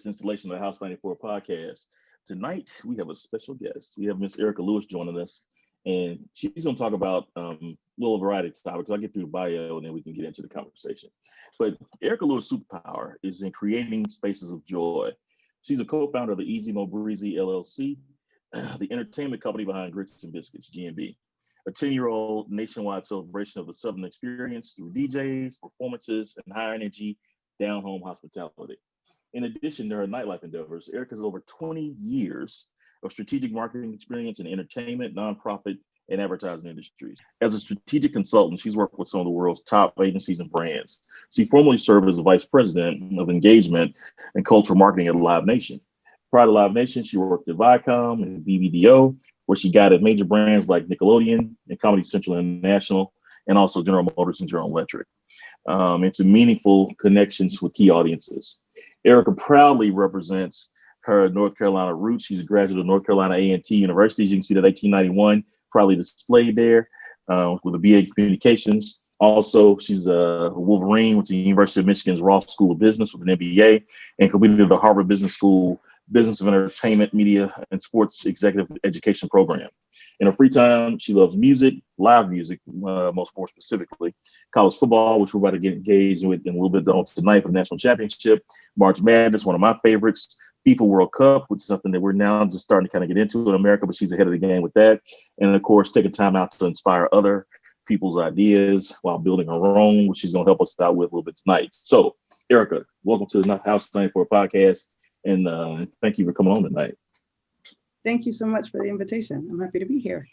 this installation of the House 94 podcast. Tonight, we have a special guest. We have Miss Erika Lewis joining us, and she's going to talk about a little variety of topics. I'll get through the bio, and then we can get into the conversation. But Erika Lewis' superpower is in creating spaces of joy. She's a co-founder of the Easy Mo Breezy LLC, the entertainment company behind Grits and Biscuits, GNB, a 10-year-old nationwide celebration of the Southern experience through DJs, performances, and high-energy down-home hospitality. In addition to her nightlife endeavors, Erika has over 20 years of strategic marketing experience in entertainment, nonprofit, and advertising industries. As a strategic consultant, she's worked with some of the world's top agencies and brands. She formerly served as the vice president of engagement and cultural marketing at Live Nation. Prior to Live Nation, she worked at Viacom and BBDO, where she guided major brands like Nickelodeon and Comedy Central International, and also General Motors and General Electric, into meaningful connections with key audiences. Erika proudly represents her North Carolina roots. She's a graduate of North Carolina A&T University. As you can see that 1891 proudly displayed there with a BA in Communications. Also, she's a Wolverine with the University of Michigan's Ross School of Business with an MBA, and completed the Harvard Business School Business of Entertainment, Media, and Sports Executive Education program. In her free time, she loves music, live music, more specifically, college football, which we're about to get engaged with in a little bit on tonight for the National Championship, March Madness, one of my favorites, FIFA World Cup, which is something that we're now just starting to kind of get into in America, but she's ahead of the game with that. And of course, taking time out to inspire other people's ideas while building her own, which she's going to help us out with a little bit tonight. So, Erika, welcome to the House 94 podcast, and thank you for coming on tonight. Thank you so much for the invitation. I'm happy to be here.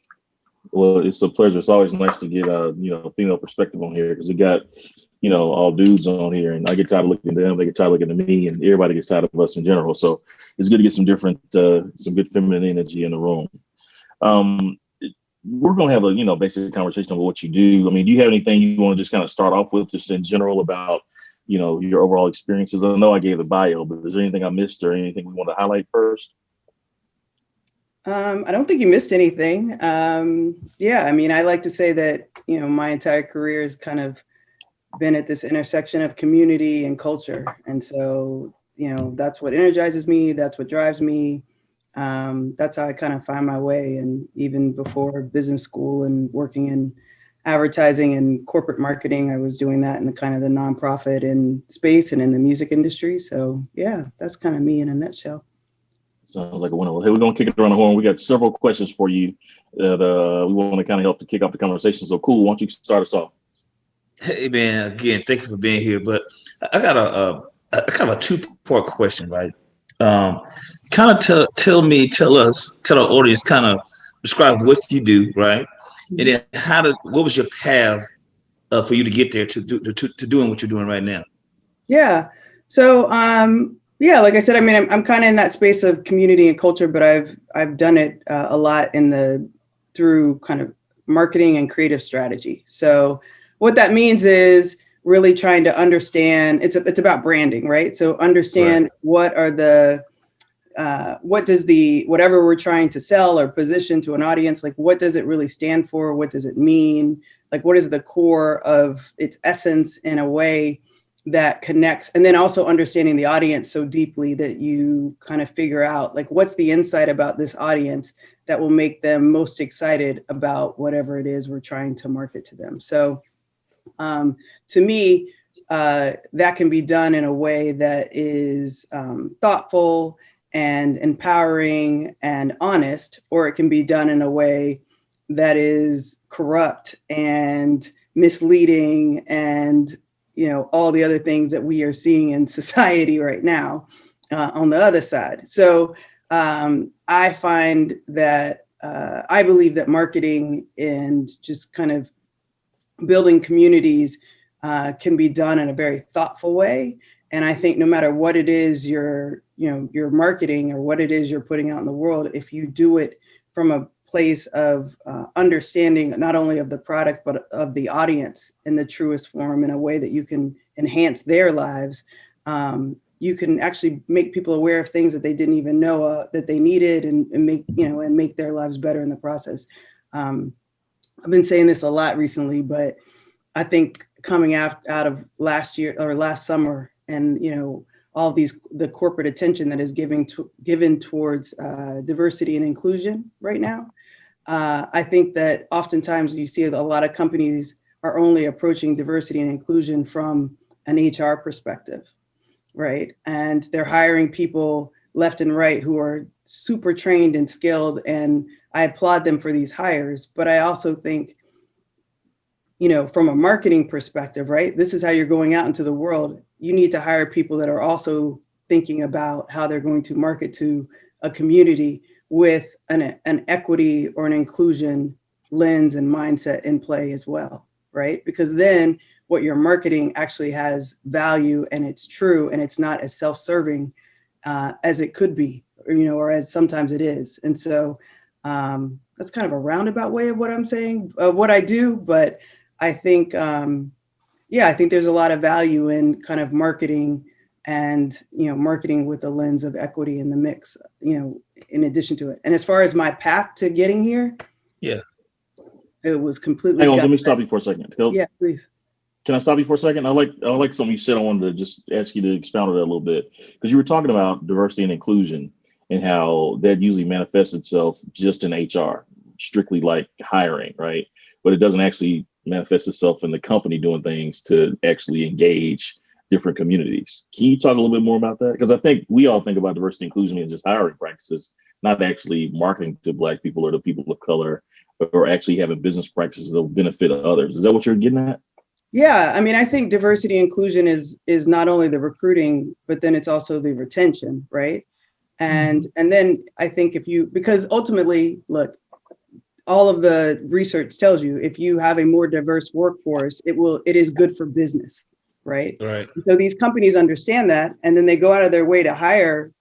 Well, it's a pleasure. It's always nice to get female perspective on here, because we got all dudes on here, and I get tired of looking at them, they get tired of looking at me, and everybody gets tired of us in general. So it's good to get some different, some good feminine energy in the room. We're going to have a basic conversation about what you do. I mean, do you have anything you want to just kind of start off with, just in general, about your overall experiences? I know I gave the bio, but is there anything I missed or anything we want to highlight first? I don't think you missed anything. I mean, I like to say that, my entire career has kind of been at this intersection of community and culture. And so, that's what energizes me. That's what drives me. That's how I kind of find my way. And even before business school and working in advertising and corporate marketing, I was doing that in the kind of the nonprofit and space and in the music industry. So yeah, that's kind of me in a nutshell. Sounds like a winner. Hey, we're going to kick it around the horn. We got several questions for you that we want to kind of help to kick off the conversation. So cool. Why don't you start us off? Hey, man, again, thank you for being here. But I got a kind of a two-part question, right? Kind of tell our audience, kind of describe what you do, right? And then what was your path for you to get there to doing what you're doing right now? Yeah. So, like I said, I mean, I'm kind of in that space of community and culture, but I've done it a lot through kind of marketing and creative strategy. So what that means is really trying to understand, it's about branding, right? So understand right. What does whatever we're trying to sell or position to an audience, like what does it really stand for? What does it mean? Like what is the core of its essence in a way that connects, and then also understanding the audience so deeply that you kind of figure out like what's the insight about this audience that will make them most excited about whatever it is we're trying to market to them. So to me, that can be done in a way that is thoughtful and empowering and honest, or it can be done in a way that is corrupt and misleading and all the other things that we are seeing in society right now on the other side. So I find that I believe that marketing and just kind of building communities can be done in a very thoughtful way. And I think no matter what it is you're marketing or what it is you're putting out in the world, if you do it from a place of understanding not only of the product, but of the audience in the truest form, in a way that you can enhance their lives. You can actually make people aware of things that they didn't even know that they needed, and make their lives better in the process. I've been saying this a lot recently, but I think coming out of last year or last summer, and all the corporate attention that is given towards diversity and inclusion right now. I think that oftentimes you see a lot of companies are only approaching diversity and inclusion from an HR perspective, right? And they're hiring people left and right who are super trained and skilled, and I applaud them for these hires. But I also think, from a marketing perspective, right? This is how you're going out into the world. You need to hire people that are also thinking about how they're going to market to a community with an equity or an inclusion lens and mindset in play as well, right? Because then what you're marketing actually has value and it's true and it's not as self-serving as it could be, or as sometimes it is. And so that's kind of a roundabout way of what I'm saying, what I do. But I think, I think there's a lot of value in kind of marketing and, marketing with the lens of equity in the mix, in addition to it. And as far as my path to getting here, yeah, it was completely. Hang on, let me stop you for a second. Yeah, please. Can I stop you for a second? I like something you said. I wanted to just ask you to expound on that a little bit, because you were talking about diversity and inclusion and how that usually manifests itself just in HR, strictly like hiring, right? But it doesn't actually manifest itself in the company doing things to actually engage different communities. Can you talk a little bit more about that? Because I think we all think about diversity and inclusion and just hiring practices, not actually marketing to Black people or the people of color, or actually having business practices that will benefit others. Is that what you're getting at? Yeah, I mean, I think diversity and inclusion is not only the recruiting, but then it's also the retention, right? And then I think because ultimately, look, all of the research tells you if you have a more diverse workforce, it is good for business, right? Right. So these companies understand that, and then they go out of their way to hire,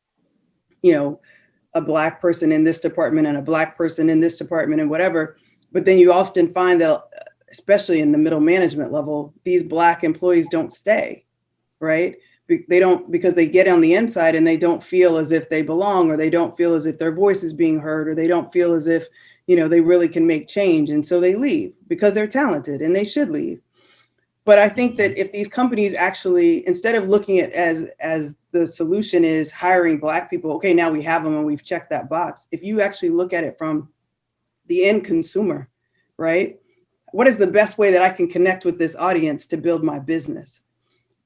a Black person in this department and a Black person in this department and whatever. But then you often find that, especially in the middle management level, these Black employees don't stay, right? They don't, because they get on the inside and they don't feel as if they belong, or they don't feel as if their voice is being heard, or they don't feel as if, they really can make change. And so they leave because they're talented and they should leave. But I think that if these companies actually, instead of looking at as the solution is hiring Black people, okay, now we have them and we've checked that box. If you actually look at it from the end consumer, right? What is the best way that I can connect with this audience to build my business?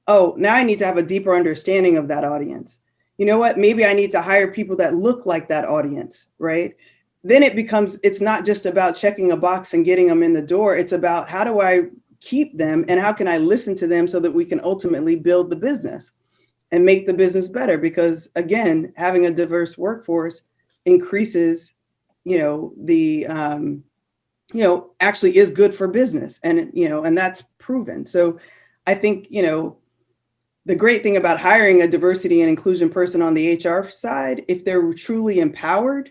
Oh, now I need to have a deeper understanding of that audience. You know what? Maybe I need to hire people that look like that audience, right? Then it's not just about checking a box and getting them in the door. It's about, how do I keep them and how can I listen to them so that we can ultimately build the business and make the business better? Because again, having a diverse workforce increases, actually is good for business, and that's proven. So I think, the great thing about hiring a diversity and inclusion person on the HR side, if they're truly empowered,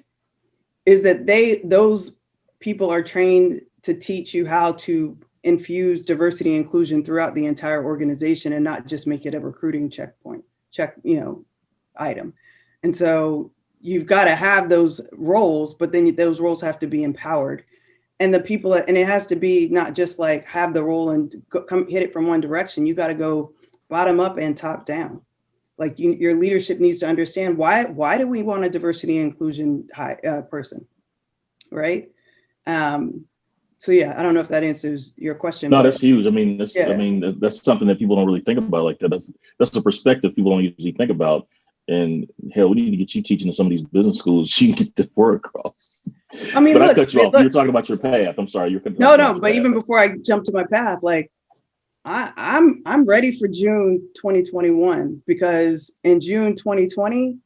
is that those people are trained to teach you how to infuse diversity and inclusion throughout the entire organization and not just make it a recruiting item. And so you've got to have those roles, but then those roles have to be empowered. And the people, and it has to be not just like have the role and come hit it from one direction. You got to go bottom up and top down. Like your leadership needs to understand why do we want a diversity and inclusion person, right? So yeah, I don't know if that answers your question. No, that's huge. I mean, that's something that people don't really think about like that. That's the perspective people don't usually think about. And hell, we need to get you teaching in some of these business schools so you can get the word across. I mean, but I cut you off. You were talking about your path. I'm sorry. No. But even before I jump to my path, like I'm ready for June 2021, because in June 2020,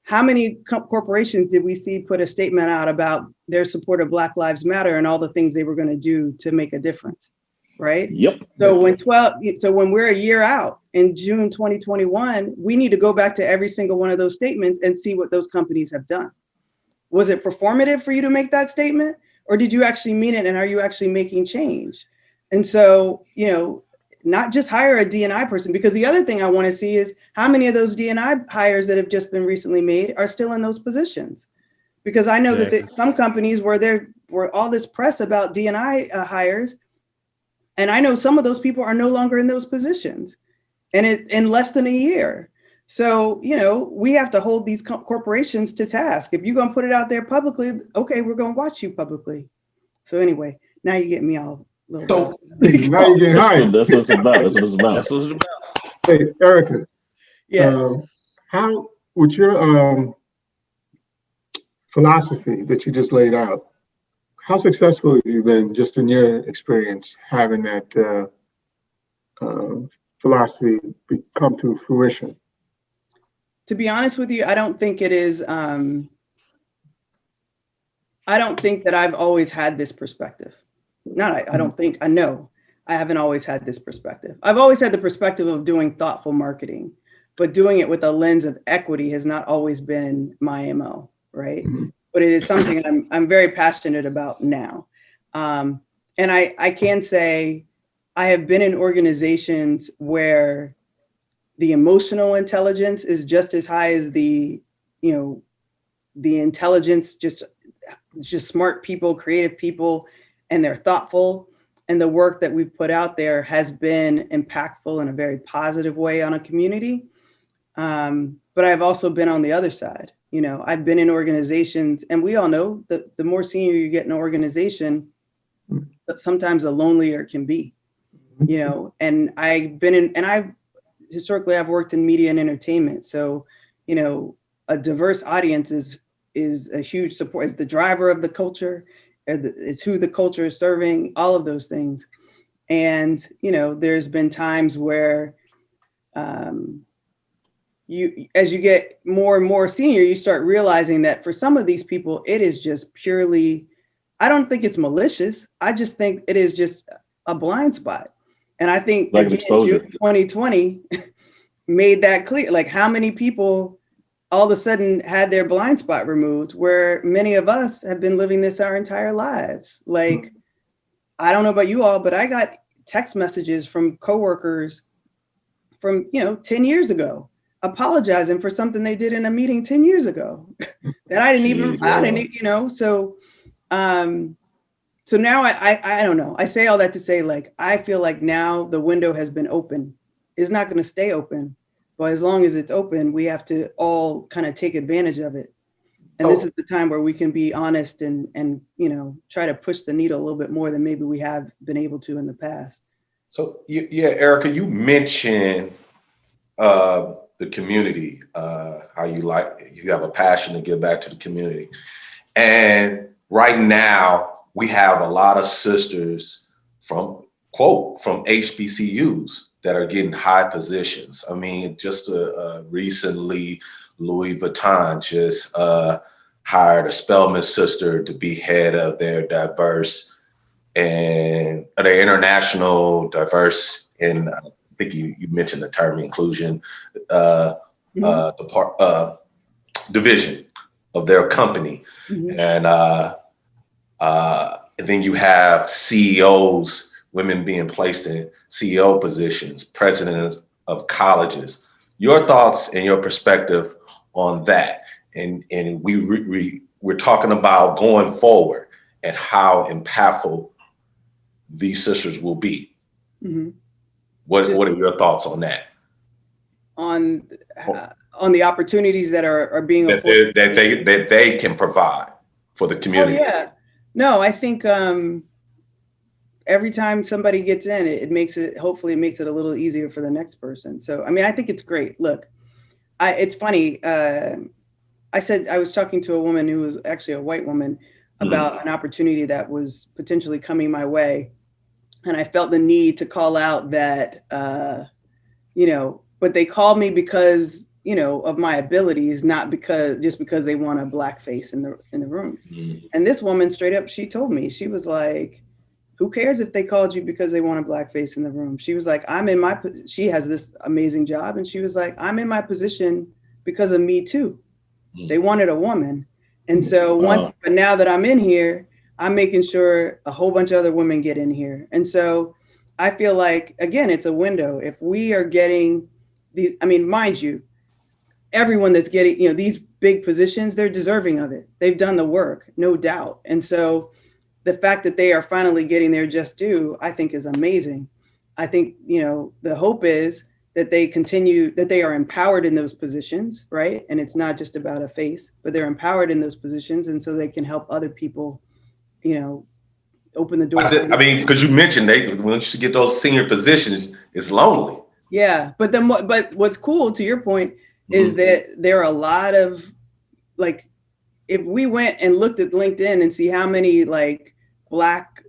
how many corporations did we see put a statement out about their support of Black Lives Matter and all the things they were going to do to make a difference, right? Yep. So when we're a year out in June 2021, we need to go back to every single one of those statements and see what those companies have done. Was it performative for you to make that statement, or did you actually mean it, and are you actually making change? And so, not just hire a D&I person, because the other thing I want to see is how many of those D&I hires that have just been recently made are still in those positions. Because I know that some companies where there were all this press about D&I hires, and I know some of those people are no longer in those positions, and in less than a year. So, we have to hold these corporations to task. If you're going to put it out there publicly, okay, we're going to watch you publicly. So anyway, now you get me all a little. So now you're getting high. That's what it's about. That's what it's about. That's what it's about. Hey, Erika. Yes. How, with your philosophy that you just laid out, how successful have you been just in your experience having that philosophy come to fruition? To be honest with you, I don't think it is. I don't think that I've always had this perspective. I don't think, I know I haven't always had this perspective. I've always had the perspective of doing thoughtful marketing, but doing it with a lens of equity has not always been my MO, right? Mm-hmm. But it is something I'm very passionate about now. And I can say I have been in organizations where the emotional intelligence is just as high as the intelligence, just smart people, creative people, and they're thoughtful. And the work that we've put out there has been impactful in a very positive way on a community. But I've also been on the other side. I've been in organizations, and we all know that the more senior you get in an organization, sometimes the lonelier it can be, and historically I've worked in media and entertainment. So, a diverse audience is a huge support. It's the driver of the culture. It's who the culture is serving, all of those things. And, there's been times where as you get more and more senior, you start realizing that for some of these people, it is just purely, I don't think it's malicious. I just think it is just a blind spot. And I think like exposure. 2020 made that clear. Like, how many people all of a sudden had their blind spot removed, where many of us have been living this our entire lives. Like, I don't know about you all, but I got text messages from coworkers from, 10 years ago, apologizing for something they did in a meeting 10 years ago that I didn't so now I don't know. I say all that to say, like, I feel like now the window has been open. It's not going to stay open, but as long as it's open, we have to all kind of take advantage of it. And this is the time where we can be honest and try to push the needle a little bit more than maybe we have been able to in the past. So Erika, you mentioned the community, how you have a passion to give back to the community. And right now we have a lot of sisters from HBCUs that are getting high positions. I mean, just recently, Louis Vuitton just hired a Spelman sister to be head of their diverse and their international diverse, and I think you mentioned the term inclusion, division of their company. Mm-hmm. And then you have CEOs, women being placed in CEO positions, presidents of colleges. Your thoughts and your perspective on that, and we're talking about going forward and how impactful these sisters will be. Mm-hmm. What are your thoughts on that? On the opportunities that are being afforded that they can provide for the community. Oh, yeah. No, I think every time somebody gets in, hopefully it makes it a little easier for the next person. So, I mean, I think it's great. Look, it's funny. I was talking to a woman who was actually a white woman about an opportunity that was potentially coming my way. And I felt the need to call out that, but they called me because, of my abilities, not because they want a black face in the room. Mm-hmm. And this woman straight up, she told me, she was like, who cares if they called you because they want a black face in the room? She was like, she has this amazing job. And she was like, I'm in my position because of me too. Mm-hmm. They wanted a woman. And so but now that I'm in here, I'm making sure a whole bunch of other women get in here. And so I feel like, again, it's a window. If we are getting these, I mean, mind you, everyone that's getting, these big positions, they're deserving of it. They've done the work, no doubt. And so the fact that they are finally getting their just due, I think is amazing. I think, the hope is that they are empowered in those positions, right? And it's not just about a face, but they're empowered in those positions. And so they can help other people, open the door. I mean, because you mentioned once you get those senior positions, it's lonely. Yeah. But what's cool, to your point, is that there are a lot of, like, if we went and looked at LinkedIn and see how many like Black,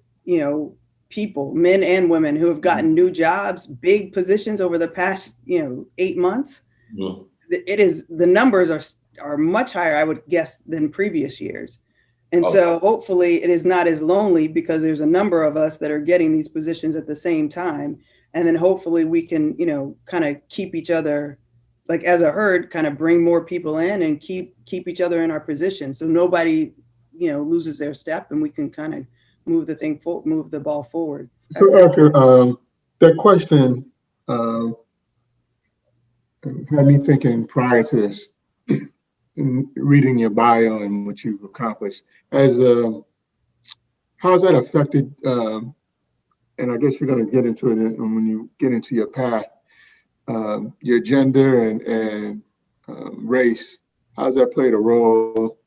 people, men and women, who have gotten new jobs, big positions over the past, 8 months, the numbers are much higher, I would guess, than previous years. And so hopefully it is not as lonely, because there's a number of us that are getting these positions at the same time. And then hopefully we can, kind of keep each other, like as a herd, kind of bring more people in and keep each other in our position. So nobody, loses their step, and we can kind of move the ball forward. So Erika, that question had me thinking prior to this, in reading your bio and what you've accomplished, as how's that affected? And I guess you're going to get into it when you get into your path. Your gender and race, how's that played a role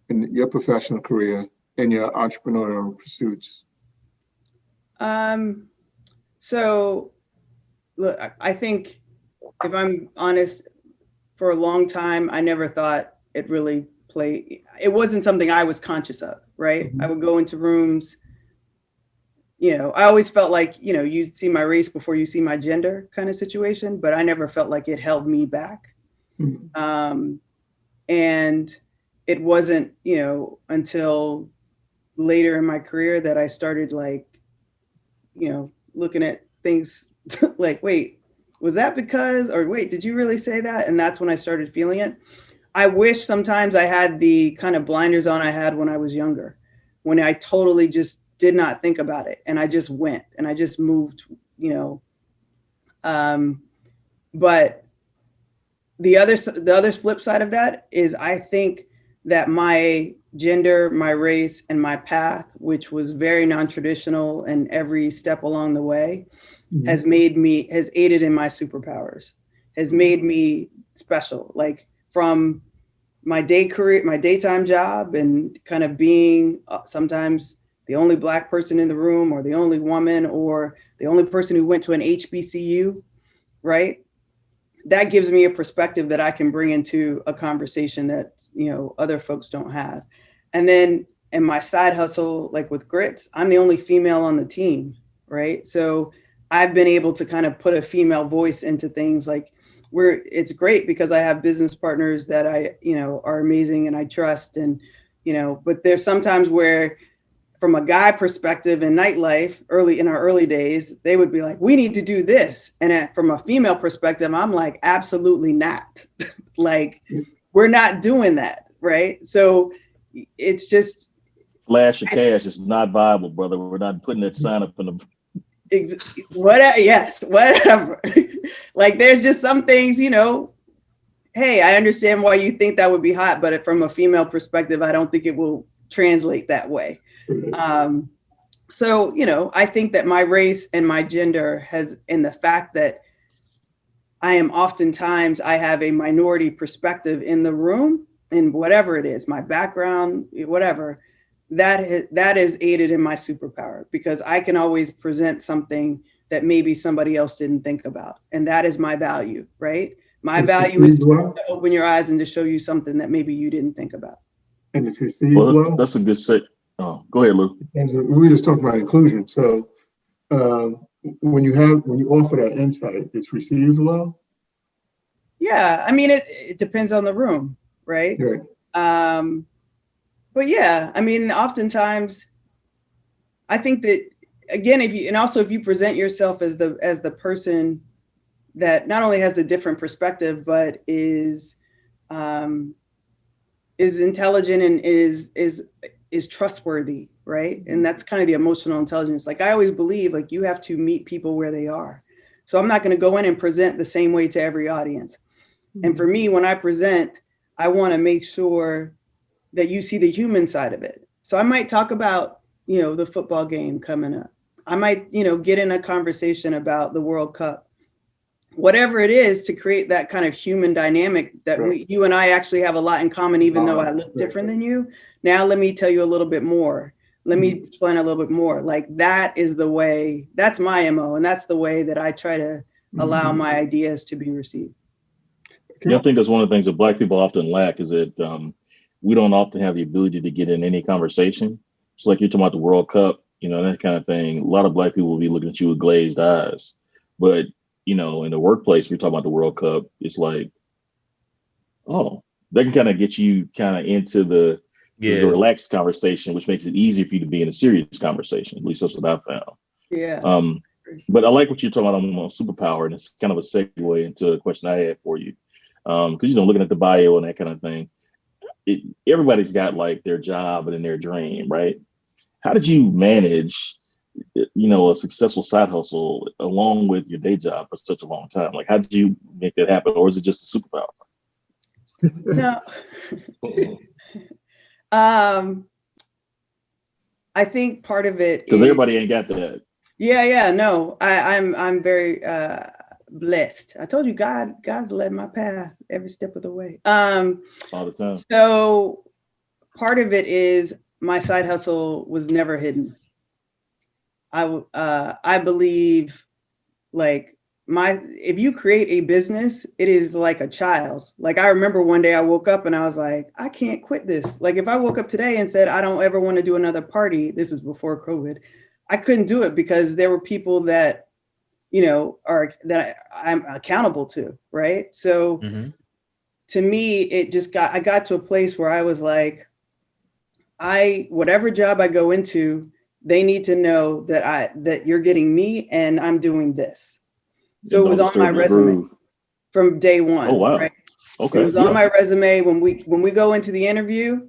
in your professional career and your entrepreneurial pursuits? So look, I think, if I'm honest, for a long time, I never thought it really played. It wasn't something I was conscious of, right? I would go into rooms, I always felt like, you see my race before you see my gender kind of situation, but I never felt like it held me back. And it wasn't, until later in my career that I started looking at things like, wait, was that because, or wait, did you really say that? And that's when I started feeling it. I wish sometimes I had the kind of blinders on I had when I was younger, when I totally just did not think about it. And I just went and I just moved, but the other flip side of that is, I think that my gender, my race, and my path, which was very non-traditional and every step along the way, has aided in my superpowers, has made me special. Like, from my daytime job, and kind of being sometimes the only Black person in the room, or the only woman, or the only person who went to an HBCU, right? That gives me a perspective that I can bring into a conversation that, other folks don't have. And then in my side hustle, like with Grits, I'm the only female on the team, right? So I've been able to kind of put a female voice into things. Like, it's great because I have business partners that I, are amazing and I trust. And, but there's sometimes where, from a guy perspective in nightlife, in our early days, they would be like, we need to do this. And from a female perspective, I'm like, absolutely not. Like, we're not doing that, right? So it's just, flash of cash is not viable, brother. We're not putting that sign up in the whatever. Yes, whatever. Like, there's just some things, hey, I understand why you think that would be hot, but from a female perspective, I don't think it will translate that way. So, I think that my race and my gender and the fact that I have a minority perspective in the room, and whatever it is, my background, whatever, that is aided in my superpower, because I can always present something that maybe somebody else didn't think about. And that is my value, right? My value is to open your eyes and to show you something that maybe you didn't think about. And it's received well. That's a good set. Oh, go ahead, Lou. We were just talking about inclusion. So when you offer that insight, it's received well? Yeah, I mean, it depends on the room, right? Right. But yeah, I mean, oftentimes, I think that, again, if you present yourself as the person that not only has the different perspective, but is intelligent and is trustworthy, right? And that's kind of the emotional intelligence. Like, I always believe, like, you have to meet people where they are. So I'm not going to go in and present the same way to every audience. And for me, when I present, I want to make sure that you see the human side of it. So I might talk about, the football game coming up. I might, get in a conversation about the World Cup, whatever it is to create that kind of human dynamic that you and I actually have a lot in common, even though I look different than you. Now, let me tell you a little bit more. Let me explain a little bit more. Like, that is the way, that's my MO. And that's the way that I try to allow my ideas to be received. Yeah, I think that's one of the things that Black people often lack is that we don't often have the ability to get in any conversation. It's like you're talking about the World Cup, you know, that kind of thing. A lot of Black people will be looking at you with glazed eyes. But, you know, in the workplace, we're talking about the World Cup. It's like, oh, that can kind of get you kind of into the relaxed conversation, which makes it easier for you to be in a serious conversation. At least that's what I found. Yeah. But I like what you're talking about on superpower, and it's kind of a segue into a question I had for you. Because, you know, looking at the bio and that kind of thing, everybody's got like their job and then their dream, right? How did you manage, you know, a successful side hustle along with your day job for such a long time? Like, how did you make that happen? Or is it just a superpower? No. I think part of it because everybody ain't got that. Yeah. No, I'm very blessed. I told you God's led my path every step of the way. All the time. So part of it is my side hustle was never hidden. I believe, like, if you create a business, it is like a child. Like, I remember one day I woke up and I was like, I can't quit this. Like, if I woke up today and said, I don't ever want to do another party, this is before COVID, I couldn't do it because there were people that, you know, I'm accountable to, right? So to me, I got to a place where I was like, whatever job I go into, they need to know that you're getting me and I'm doing this. So it was on my resume from day one. Oh, wow. Right? Okay. It was on my resume when we go into the interview.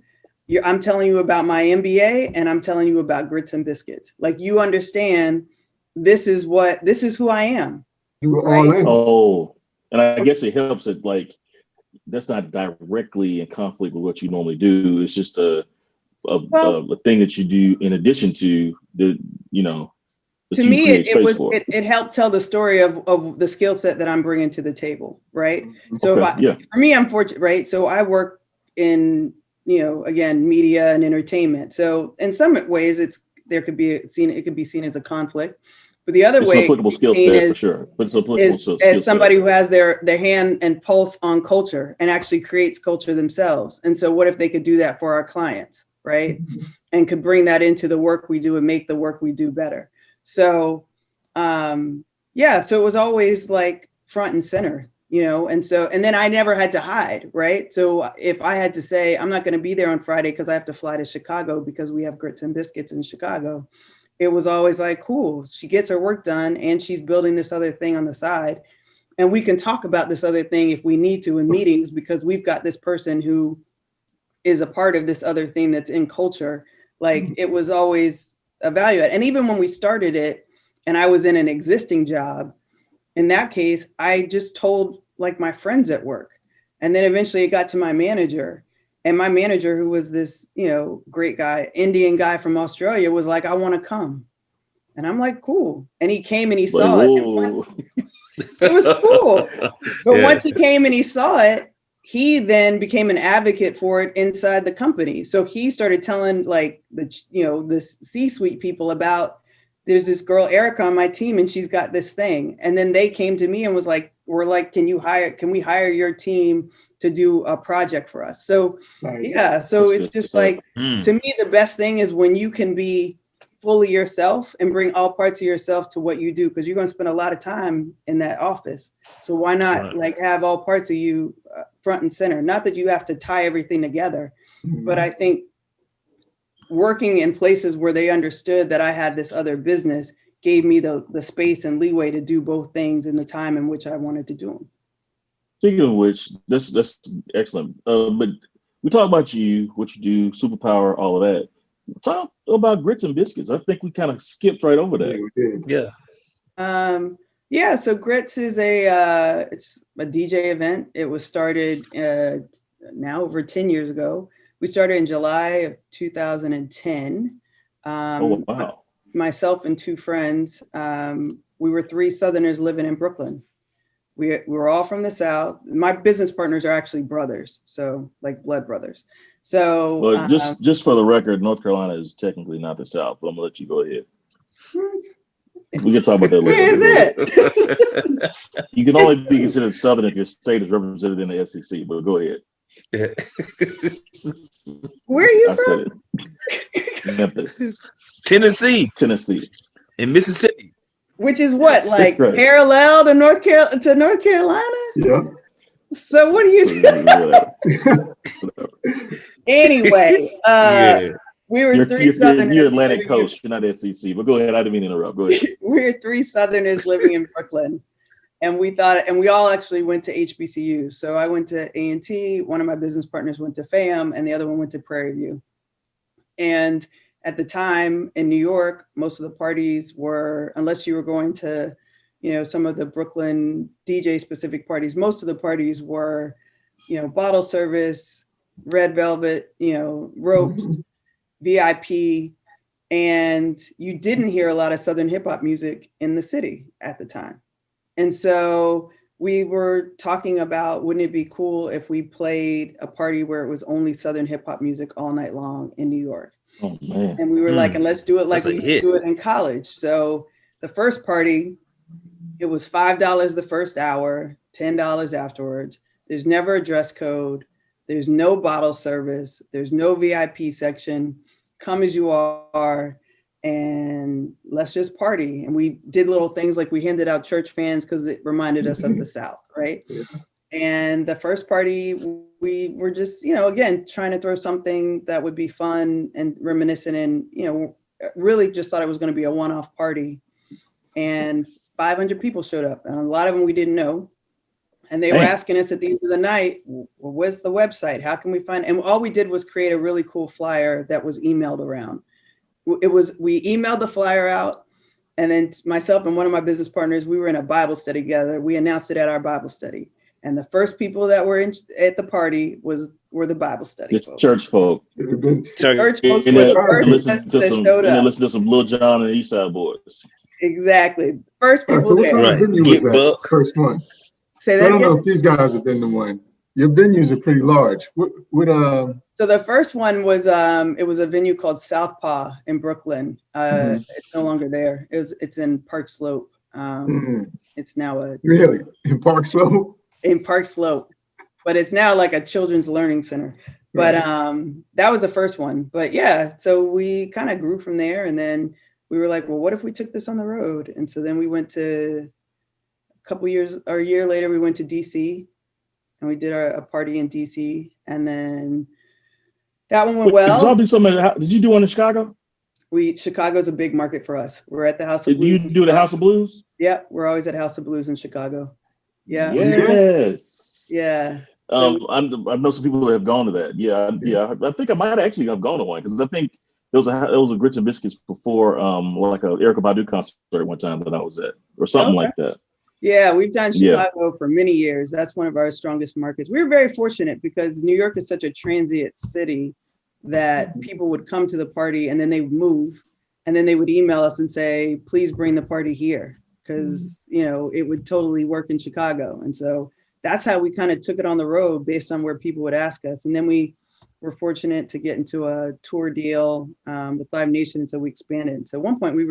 I'm telling you about my MBA and I'm telling you about Grits and Biscuits. Like, you understand, this is who I am. You were all in. Oh, and I guess it helps that, like, that's not directly in conflict with what you normally do. It's just a thing that you do in addition to the, you know. To me, it helped tell the story of the skill set that I'm bringing to the table, right? So for me, I'm fortunate, right? So I work in, you know, again, media and entertainment. So in some ways, it could be seen as a conflict. But the other way, it's an applicable skill set for sure. But it's applicable skill set. As somebody who has their hand and pulse on culture and actually creates culture themselves. And so what if they could do that for our clients, right? And could bring that into the work we do and make the work we do better. So, so it was always like front and center, you know, and then I never had to hide, right? So if I had to say, I'm not going to be there on Friday because I have to fly to Chicago because we have Grits and Biscuits in Chicago, it was always like, cool, she gets her work done and she's building this other thing on the side. And we can talk about this other thing if we need to in meetings, because we've got this person who is a part of this other thing that's in culture. Like, it was always a value add. And even when we started it and I was in an existing job, in that case, I just told like my friends at work. And then eventually it got to my manager, and my manager, who was this, you know, great guy, Indian guy from Australia, was like, I want to come. And I'm like, cool. And he came and he saw it. It was cool. But once he came and he saw it, he then became an advocate for it inside the company. So he started telling like the C-suite people about, there's this girl, Erika, on my team, and she's got this thing. And then they came to me and was like, can we hire your team to do a project for us? So so it's just like, to me, the best thing is when you can be fully yourself and bring all parts of yourself to what you do, because you're going to spend a lot of time in that office. So why not like have all parts of you front and center? Not that you have to tie everything together, but I think working in places where they understood that I had this other business gave me the space and leeway to do both things in the time in which I wanted to do them. Speaking of which, that's excellent. But we talk about you, what you do, superpower, all of that. Talk about Grits and Biscuits. I think we kind of skipped right over that. Yeah, we did. Yeah. So Grits is it's a DJ event. It was started now over 10 years ago. We started in July of 2010. Oh, wow. Myself and two friends, we were three Southerners living in Brooklyn. We were all from the South. My business partners are actually brothers, so like blood brothers. So, well, just for the record, North Carolina is technically not the South, but I'm gonna let you go ahead. We can talk about that later. Where is it? You can only be considered Southern if your state is represented in the SEC, but go ahead. Where are you I from? said it. Memphis, Tennessee, and Mississippi. Which is what, like Right. parallel to North Carolina? Yeah. So what do you Whatever. anyway? Yeah. We were three Southerners. You're Atlantic Coast. You're not SEC, but go ahead. I didn't mean to interrupt. Go ahead. We're three Southerners living in Brooklyn, and we all actually went to HBCU. So I went to A&T. One of my business partners went to FAM, and the other one went to Prairie View. And at the time in New York, most of the parties were, unless you were going to, some of the Brooklyn DJ specific parties, most of the parties were, bottle service, red velvet, ropes, VIP, and you didn't hear a lot of Southern hip hop music in the city at the time. And so we were talking about, wouldn't it be cool if we played a party where it was only Southern hip hop music all night long in New York? Oh man! And we were like, and let's do it like That's we a hit. do it in college. So the first party, it was $5 the first hour, $10 afterwards. There's never a dress code. There's no bottle service. There's no VIP section. Come as you are, and let's just party. And we did little things like we handed out church fans because it reminded us of the South, right? Yeah. And the first party, we were just, again, trying to throw something that would be fun and reminiscent, and, really just thought it was going to be a one-off party. And 500 people showed up, and a lot of them we didn't know. And they were asking us at the end of the night, well, what's the website? How can we find? And all we did was create a really cool flyer that was emailed around. We emailed the flyer out, and then myself and one of my business partners, we were in a Bible study together. We announced it at our Bible study. And the first people that were at the party were the Bible study folks. Church folk. Church folks And were they the first listen to some Lil Jon and East Side Boys. Exactly. First people there. What venue was that? First one. Say that I don't again? know if these guys have been the one. Your venues are pretty large. So the first one was it was a venue called Southpaw in Brooklyn. It's no longer there. It's in Park Slope. It's now really in Park Slope. In Park Slope, but it's now like a children's learning center. But that was the first one. But yeah, so we kind of grew from there, and then we were like, well, what if we took this on the road? And so then we went to a year later, we went to DC, and we did a party in DC, and then that one went well. Did y'all do something? Did you do one in Chicago? Chicago's a big market for us. We're at the House of Did Blues. you do the House of Blues? Yeah, we're always at House of Blues in Chicago. Yeah. Yes. Yeah. I know some people who have gone to that. Yeah. I think I might actually have gone to one because I think there was a Grits and Biscuits before, like a Erika Badu concert one time that I was at, or something like that. Yeah, we've done Chicago for many years. That's one of our strongest markets. We were very fortunate because New York is such a transient city that people would come to the party and then they would move, and then they would email us and say, please bring the party here, because it would totally work in Chicago. And so that's how we kind of took it on the road based on where people would ask us. And then we were fortunate to get into a tour deal with Live Nation, so we expanded. So at one point we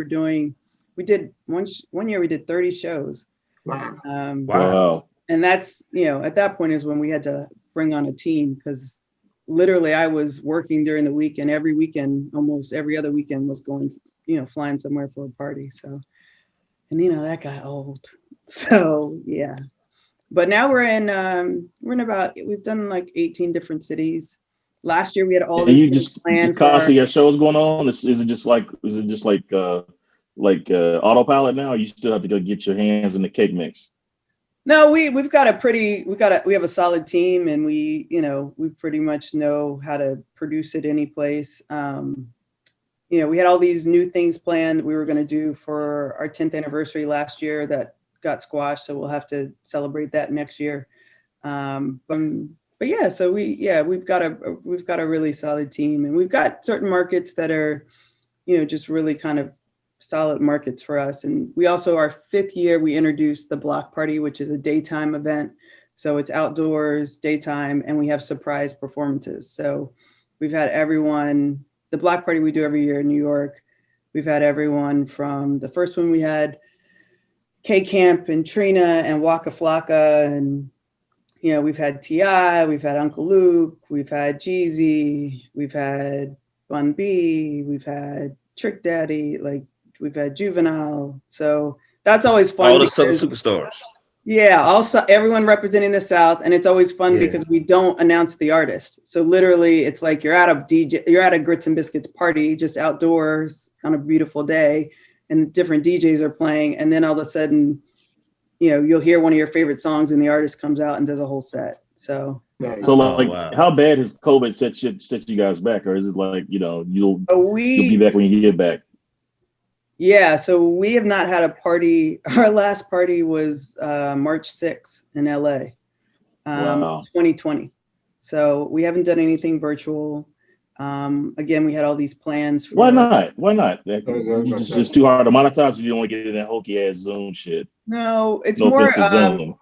did one year we did 30 shows. Wow. And that's, at that point is when we had to bring on a team, because literally I was working during the week, and every weekend, almost every other weekend, was going, flying somewhere for a party. So, and that got old. So yeah. But now we've done like 18 different cities. Last year we had all these things planned. Constantly got shows going on. Is it just like autopilot now? Or you still have to go get your hands in the cake mix? No, we have a solid team, and we pretty much know how to produce it any place. We had all these new things planned we were going to do for our 10th anniversary last year that got squashed, so we'll have to celebrate that next year. But yeah, so we've got a really solid team, and we've got certain markets that are, just really kind of solid markets for us. And we also, our 5th year, we introduced the block party, which is a daytime event. So it's outdoors, daytime, and we have surprise performances. So we've had everyone, the block party we do every year in New York. We've had everyone from the first one we had K Camp and Trina and Waka Flocka, and you know, we've had T.I., we've had Uncle Luke, we've had Jeezy, we've had Bun B, we've had Trick Daddy, like we've had Juvenile. So that's always fun. All the Southern superstars. Yeah, also everyone representing the South, and it's always fun because we don't announce the artist. So literally, it's like you're at a Grits and Biscuits party, just outdoors on a beautiful day, and different DJs are playing, and then all of a sudden, you know, you'll hear one of your favorite songs, and the artist comes out and does a whole set. So how bad has COVID set you guys back, or is it like, you know, you'll be back when you get back? Yeah, so we have not had a party. Our last party was March 6th in LA, 2020. So we haven't done anything virtual. Again, we had all these plans. Why not? It's too hard to monetize. You don't want to get in that hokey ass Zoom shit. No, it's more. Zoom.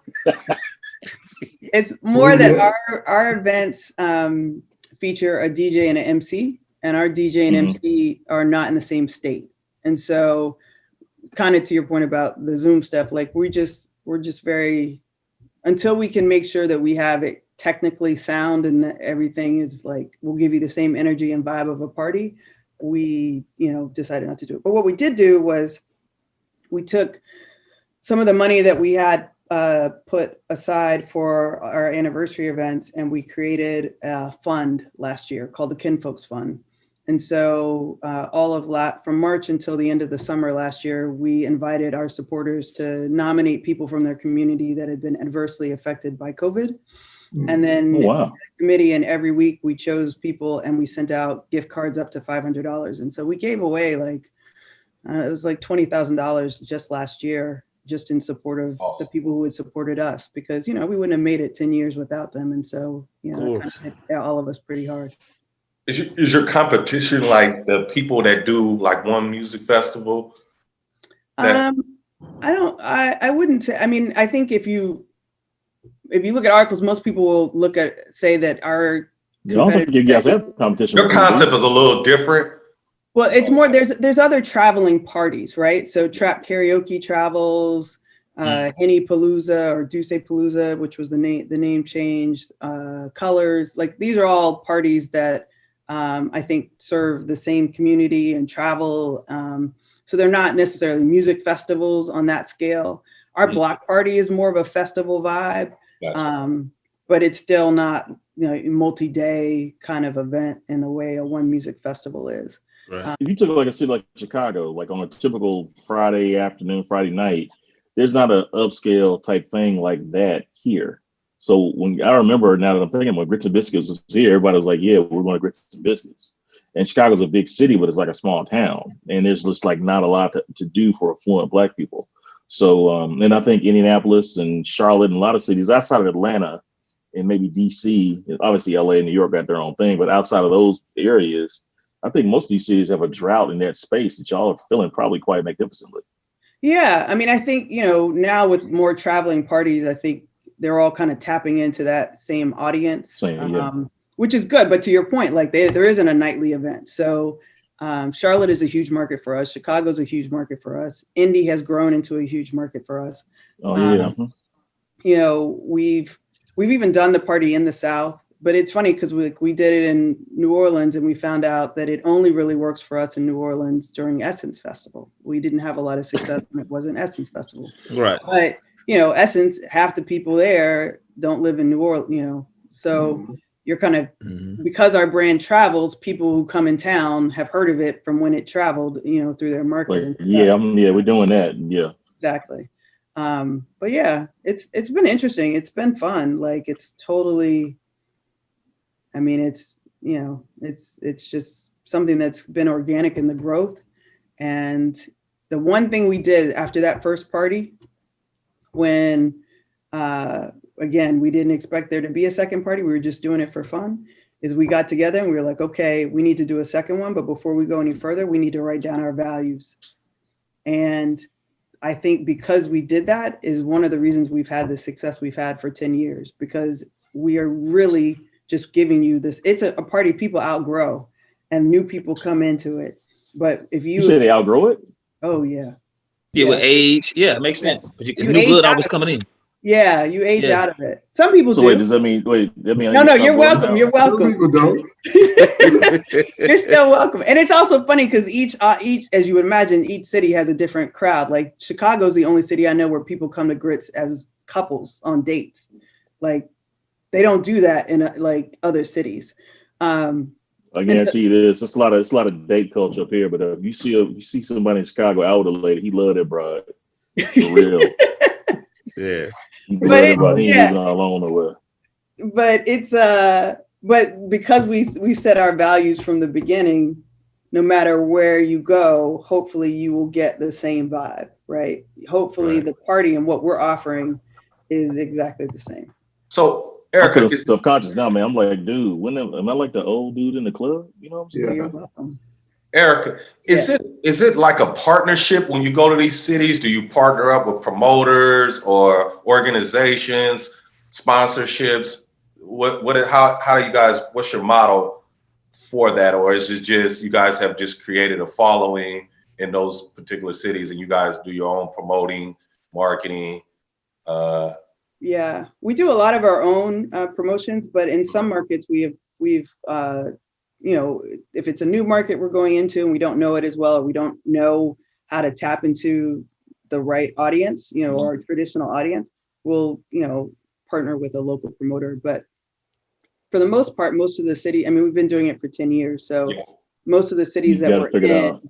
It's more that our events feature a DJ and an MC, and our DJ and MC are not in the same state. And so, kind of to your point about the Zoom stuff, like we're just very, until we can make sure that we have it technically sound and that everything is like, we'll give you the same energy and vibe of a party, we, you know, decided not to do it. But what we did do was we took some of the money that we had put aside for our anniversary events, and we created a fund last year called the Kinfolks Fund. And so from March until the end of the summer last year, we invited our supporters to nominate people from their community that had been adversely affected by COVID. And then the committee, and every week we chose people and we sent out gift cards up to $500. And so we gave away it was like $20,000 just last year, just in support of the people who had supported us, because, you know, we wouldn't have made it 10 years without them. And so, you know, it kind of hit all of us pretty hard. Is your competition like the people that do like one music festival? I wouldn't say. I mean, I think if you look at articles, most people will say that our. I don't think you guys have competition. Your concept is a little different. Well, it's more. There's other traveling parties, right? So Trap Karaoke travels, Henny Palooza or Duce Palooza, which was the name change. Colors, like these are all parties that. I think serve the same community and travel. So they're not necessarily music festivals on that scale. Our block party is more of a festival vibe, but it's still not, you know, multi-day kind of event in the way a one music festival is. Right. If you took like a city like Chicago, like on a typical Friday afternoon, Friday night, there's not an upscale type thing like that here. So when I remember, now that I'm thinking, when Grits and Biscuits was here, everybody was like, yeah, we're going to Grits and Biscuits. And Chicago's a big city, but it's like a small town. And there's just like not a lot to do for affluent Black people. So, and I think Indianapolis and Charlotte and a lot of cities outside of Atlanta and maybe DC, obviously LA and New York got their own thing, but outside of those areas, I think most of these cities have a drought in that space that y'all are filling probably quite magnificently. Yeah. I mean, I think, you know, now with more traveling parties, I think they're all kind of tapping into that same audience, which is good. But to your point, like there isn't a nightly event. So Charlotte is a huge market for us. Chicago's a huge market for us. Indy has grown into a huge market for us. You know, we've even done the party in the South, but it's funny because we did it in New Orleans, and we found out that it only really works for us in New Orleans during Essence Festival. We didn't have a lot of success when it wasn't Essence Festival. Right. But you know, Essence, half the people there don't live in New Orleans, you know, so you're kind of, because our brand travels, people who come in town have heard of it from when it traveled, you know, through their marketing. We're doing that. Yeah, exactly. But yeah, it's been interesting. It's been fun. Like it's totally, I mean, it's, you know, it's just something that's been organic in the growth. And the one thing we did after that first party, when, again, we didn't expect there to be a second party, we were just doing it for fun, is we got together and we were like, okay, we need to do a second one, but before we go any further, we need to write down our values. And I think because we did that is one of the reasons we've had the success we've had for 10 years, because we are really just giving you this. It's a party people outgrow and new people come into it. But if you say they outgrow it? Oh, yeah. Yeah, with age. Yeah, it makes sense. Because You new age blood out always of coming in. Yeah, you age out of it. Some people So do. wait, does that mean I No, need no, to stop you're voting welcome. now? You're Some welcome. people don't. You're still welcome. And it's also funny because each, as you would imagine, each city has a different crowd. Like Chicago's the only city I know where people come to grits as couples on dates. Like they don't do that in like other cities. I guarantee you this. It's a lot of date culture up here. But if you see somebody in Chicago out with a lady, he love that bride for real. Yeah. He love that bride. He ain't leaving her alone nowhere. But it's but because we set our values from the beginning, no matter where you go, hopefully you will get the same vibe, right? Hopefully the party and what we're offering is exactly the same. So I'm Erika, self-conscious now, man. I'm like, dude, am I like the old dude in the club? You know what I'm saying? You're welcome. Erika, is it like a partnership when you go to these cities? Do you partner up with promoters or organizations, sponsorships? How do you guys, what's your model for that? Or is it just you guys have just created a following in those particular cities and you guys do your own promoting, marketing? Yeah, we do a lot of our own promotions, but in some markets we've you know, if it's a new market we're going into and we don't know it as well, or we don't know how to tap into the right audience, you know, our traditional audience, we'll, you know, partner with a local promoter. But for the most part, most of the city, I mean, we've been doing it for 10 years. So most of the cities that we're in,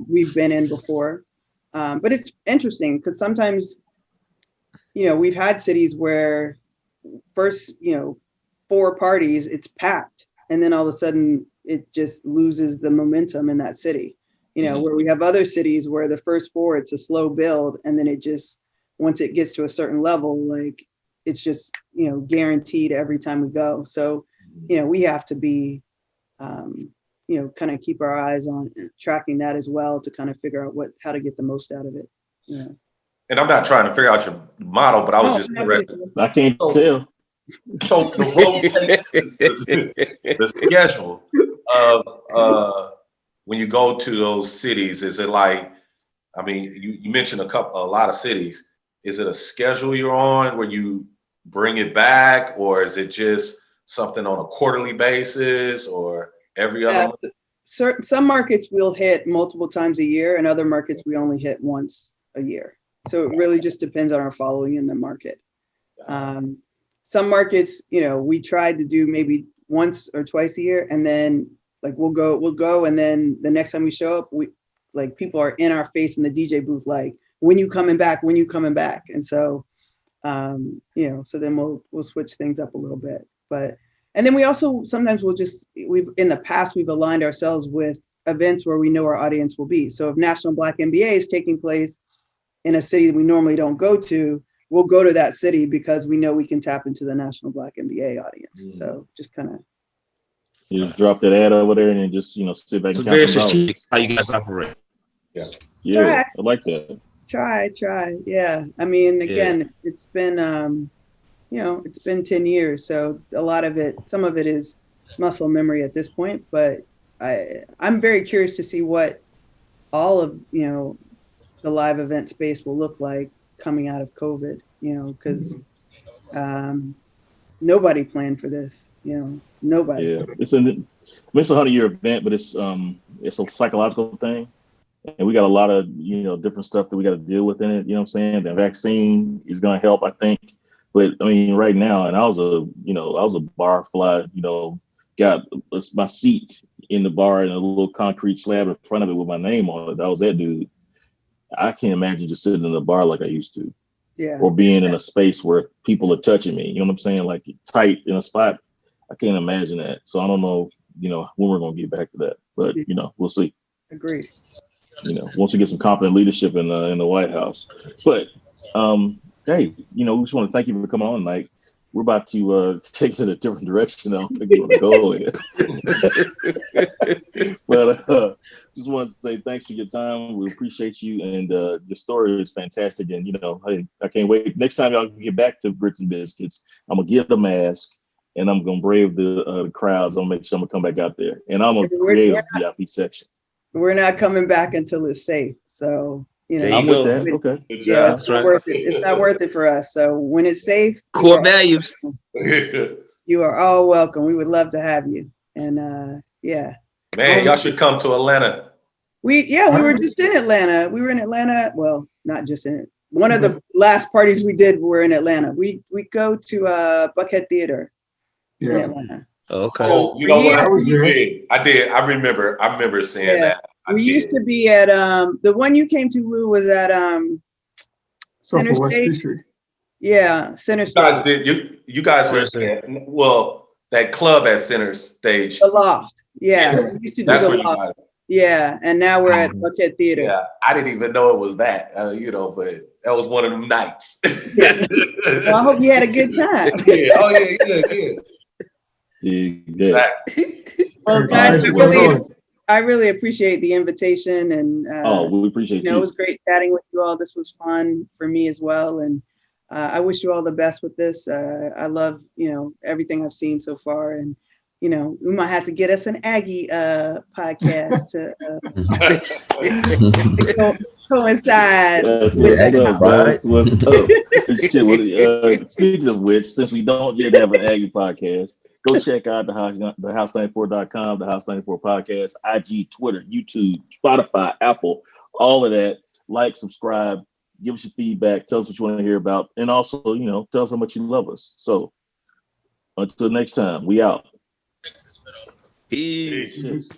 we've been in before. But it's interesting because sometimes, you know, we've had cities where first, you know, 4 parties, it's packed. And then all of a sudden it just loses the momentum in that city, you know, where we have other cities where the first 4, it's a slow build. And then it just, once it gets to a certain level, like it's just, you know, guaranteed every time we go. So, you know, we have to be, you know, kind of keep our eyes on tracking that as well to kind of figure out how to get the most out of it. Yeah. And I'm not trying to figure out your model, but I was just interested. I can't tell. So the schedule of when you go to those cities, is it like, I mean, you mentioned a lot of cities. Is it a schedule you're on where you bring it back, or is it just something on a quarterly basis or every other month? Some markets we'll hit multiple times a year, and other markets we only hit once a year. So it really just depends on our following in the market. Some markets, you know, we tried to do maybe once or twice a year, and then like we'll go, and then the next time we show up, we like people are in our face in the DJ booth, like, when you coming back? When you coming back? And so, you know, so then we'll switch things up a little bit. But and then we also sometimes we've in the past we've aligned ourselves with events where we know our audience will be. So if National Black MBA is taking place in a city that we normally don't go to, we'll go to that city because we know we can tap into the National Black MBA audience. So just kind of. You just drop that ad over there and then just, you know, sit back and count very them out. strategic how you guys operate. Yeah, I like that. Try. Yeah. I mean, again, it's been, you know, it's been 10 years. So a lot of it, some of it is muscle memory at this point, but I'm very curious to see what all of, you know, the live event space will look like coming out of COVID, you know, because nobody planned for this, you know, nobody. Yeah, it's a 100-year event, but it's a psychological thing. And we got a lot of, you know, different stuff that we got to deal with in it. You know what I'm saying? The vaccine is going to help, I think. But I mean, right now, and I was a bar fly, you know, got my seat in the bar and a little concrete slab in front of it with my name on it. That was that dude. I can't imagine just sitting in a bar like I used to. Yeah. Or being in a space where people are touching me. You know what I'm saying? Like tight in a spot. I can't imagine that. So I don't know, you know, when we're going to get back to that. But, you know, we'll see. Agreed. You know, once we get some competent leadership in the White House. But, hey, you know, we just want to thank you for coming on tonight. we're about to take it in a different direction. I don't think we're going to go in. But just wanted to say thanks for your time. We appreciate you, and your story is fantastic. And I can't wait. Next time y'all get back to Grits and Biscuits, I'm gonna get a mask, and I'm gonna brave the crowds. I'm gonna make sure I'm gonna come back out there, and I'm gonna create a VIP section. We're not coming back until it's safe. So. I'm with that. Okay. Yeah, it's not worth it. It's not worth it for us. So when it's safe, core values. You are all welcome. We would love to have you. And yeah. Man, y'all should come to Atlanta. We were just in Atlanta. We were in Atlanta. Well, not just in it. One of the last parties we did were in Atlanta. We go to Buckhead Theater in Atlanta. Okay. Oh, you know what? I did. I remember saying that. We used to be at the one you came to, Lou, was at Center Stage. Yeah, Center Stage. You guys were that club at Center Stage. The Loft. Yeah. We used to do That's the where Loft. you guys. Yeah, and now we're at Buckhead Theater. Yeah, I didn't even know it was that, but that was one of them nights. Well, I hope you had a good time. Yeah. Oh yeah. Yeah. Well, guys, I really appreciate the invitation, and we appreciate you. It was great chatting with you all. This was fun for me as well, and I wish you all the best with this. I love everything I've seen so far, and we might have to get us an Aggie podcast to coincide. What's up? Speaking of which, since we don't yet have an Aggie podcast, go check out the house94.com, the House 94 podcast, IG, Twitter, YouTube, Spotify, Apple, all of that. Like, subscribe, give us your feedback, tell us what you want to hear about, and also, tell us how much you love us. So until next time, we out. Peace. Peace.